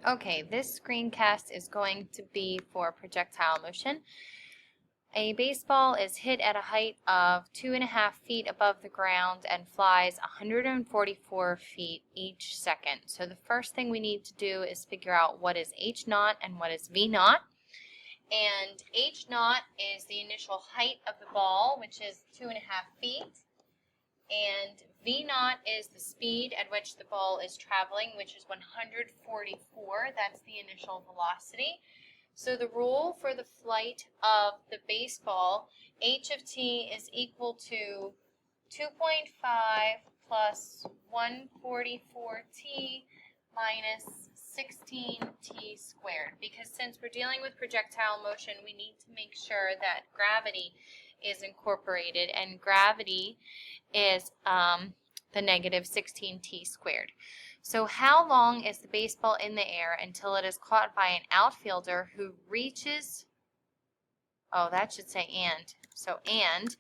Okay, this screencast is going to be for projectile motion. A baseball is hit at a height of 2.5 feet above the ground and flies 144 feet each second. So the first thing we need to do is figure out what is H naught and what is V naught. And H naught is the initial height of the ball, which is 2.5 feet. And V naught is the speed at which the ball is traveling, which is 144. That's the initial velocity. So the rule for the flight of the baseball, h of t is equal to 2.5 plus 144t minus 16t squared. Because since we're dealing with projectile motion, we need to make sure that gravity is incorporated, and gravity is the negative 16t squared. So how long is the baseball in the air until it is caught by an outfielder who reaches, oh, that should say and, so and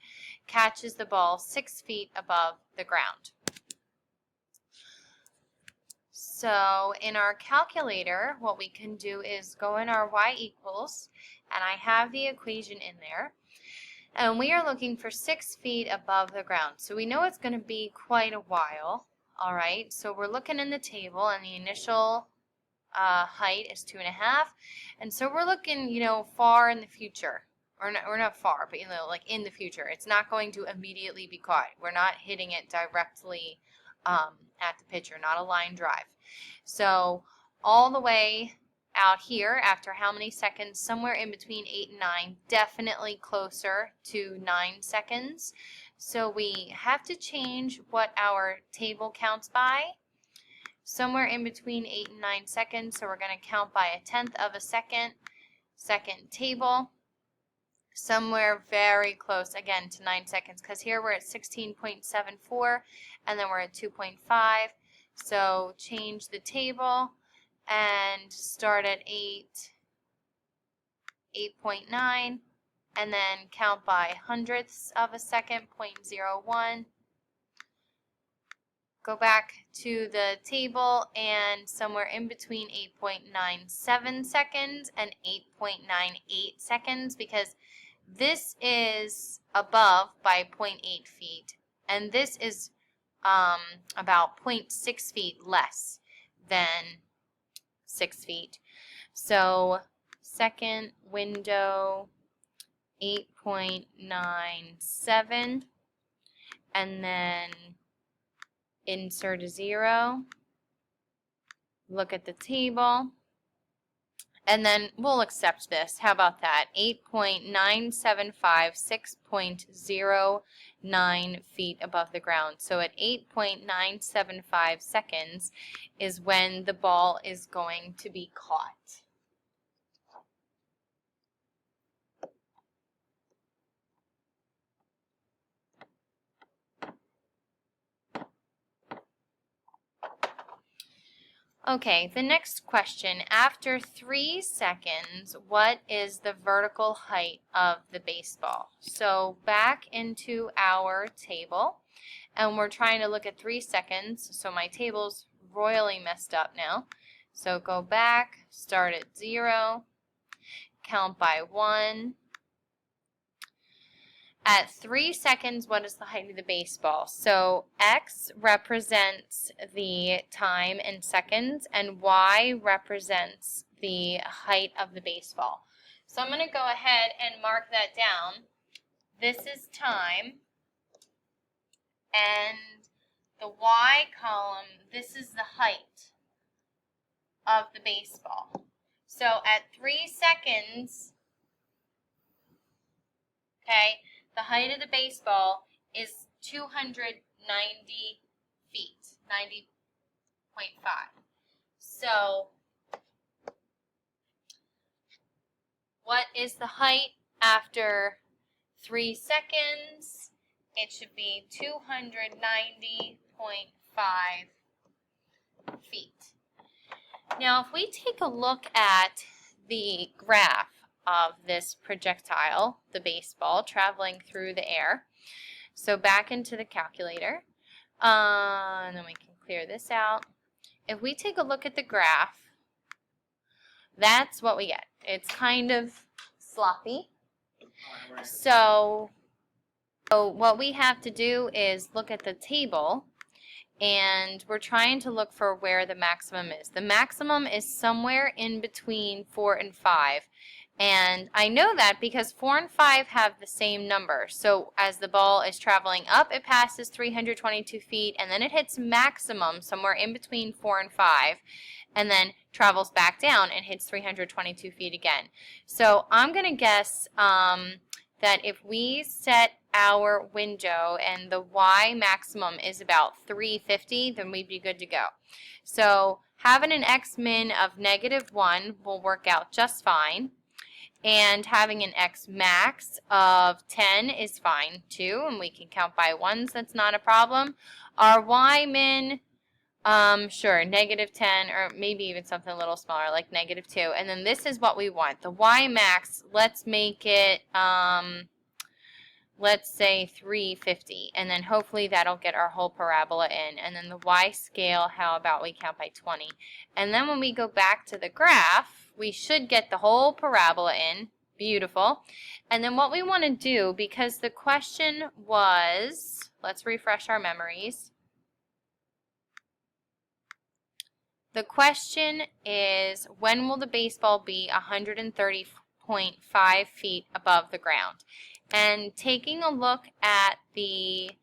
catches the ball 6 feet above the ground? So in our calculator, what we can do is go in our y equals, and I have the equation in there. And we are looking for 6 feet above the ground. So we know it's going to be quite a while. All right, so we're looking in the table, and the initial height is 2.5. And so we're looking, far in the future. Or not far, but, like in the future. It's not going to immediately be caught. We're not hitting it directly at the pitcher, not a line drive. So all the way out here, after how many seconds? Somewhere in between 8 and 9, definitely closer to 9 seconds. So we have to change what our table counts by. Somewhere in between 8 and 9 seconds, so we're going to count by 1/10 of a second. Second table, somewhere very close, again, to 9 seconds, because here we're at 16.74, and then we're at 2.5. So change the table and start at 8.9, and then count by hundredths of a second, 0.01. Go back to the table, and somewhere in between 8.97 seconds and 8.98 seconds, because this is above by 0.8 feet, and this is about 0.6 feet less than 6 feet. So second window, 8.97, and then insert a 0. Look at the table, and then we'll accept this. How about that? 8.975, 6.09 feet above the ground. So at 8.975 seconds is when the ball is going to be caught. Okay, the next question. After 3 seconds, what is the vertical height of the baseball? So back into our table, and we're trying to look at 3 seconds. So my table's royally messed up now. So go back, start at 0, count by 1. At 3 seconds, what is the height of the baseball? So X represents the time in seconds, and Y represents the height of the baseball. So I'm going to go ahead and mark that down. This is time, and the Y column, this is the height of the baseball. So at 3 seconds, okay, the height of the baseball is 290 feet, 90.5. So what is the height after 3 seconds? It should be 290.5 feet. Now, if we take a look at the graph of this projectile, the baseball, traveling through the air. So back into the calculator, and then we can clear this out. If we take a look at the graph, That's what we get. It's kind of sloppy. So what we have to do is look at the table, and we're trying to look for where the maximum is. The maximum is somewhere in between 4 and 5. And I know that because 4 and 5 have the same number. So as the ball is traveling up, it passes 322 feet, and then it hits maximum somewhere in between 4 and 5, and then travels back down and hits 322 feet again. So I'm going to guess that if we set our window and the Y maximum is about 350, then we'd be good to go. So having an X min of -1 will work out just fine. And having an X max of 10 is fine too, and we can count by ones, that's not a problem. Our Y min, sure, -10, or maybe even something a little smaller, like -2. And then this is what we want. The Y max, let's make it, let's say 350, and then hopefully that'll get our whole parabola in. And then the Y scale, how about we count by 20? And then when we go back to the graph, we should get the whole parabola in. Beautiful. And then what we want to do, because the question was, let's refresh our memories. The question is, when will the baseball be 130.5 feet above the ground? And taking a look at the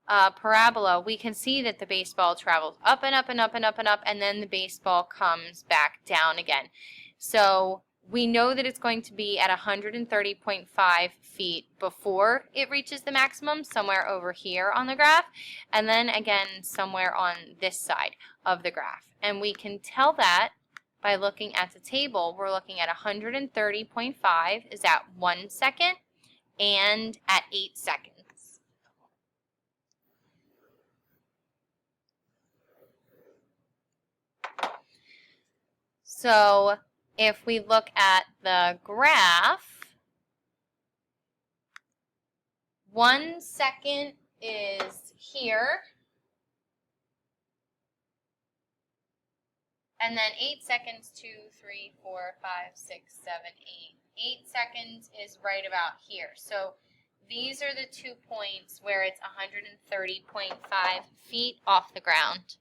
parabola, we can see that the baseball travels up and up and up and up and up, and then the baseball comes back down again. So we know that it's going to be at 130.5 feet before it reaches the maximum, somewhere over here on the graph, and then again somewhere on this side of the graph. And we can tell that by looking at the table. We're looking at 130.5 is at 1 second and at 8 seconds. So if we look at the graph, 1 second is here, and then 8 seconds, 2, 3, 4, 5, 6, 7, 8. 8 seconds is right about here. So these are the 2 points where it's 130.5 feet off the ground.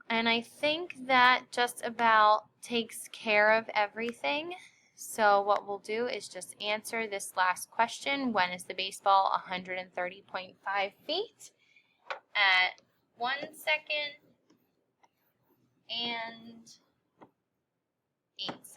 And I think that just about takes care of everything. So what we'll do is just answer this last question. When is the baseball 130.5 feet? At 1 second and 8 seconds.